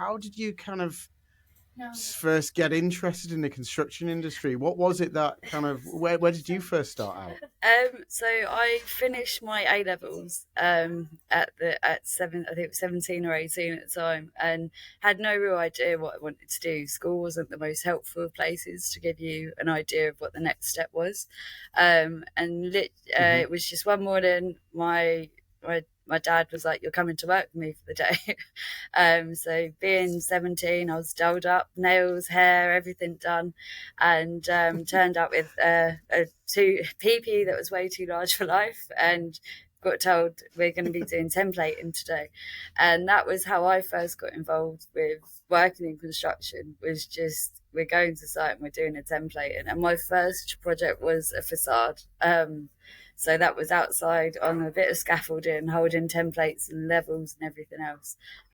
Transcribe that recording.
how did you kind of first get interested in the construction industry? What was it that kind of where did you first start out? So I finished my A levels at seven, I think it was 17 or 18 at the time, and had no real idea what I wanted to do. School wasn't the most helpful of places to give you an idea of what the next step was. Hmm. It was just one morning, my dad was like, "You're coming to work with me for the day." So being 17, I was dolled up, nails, hair, everything done, and turned up with a two PP that was way too large for life, and got told we're going to be doing templating today. And that was how I first got involved with working in construction, was just we're going to site and we're doing a templating. And my first project was a facade. So that was outside on a bit of scaffolding, holding templates and levels and everything else.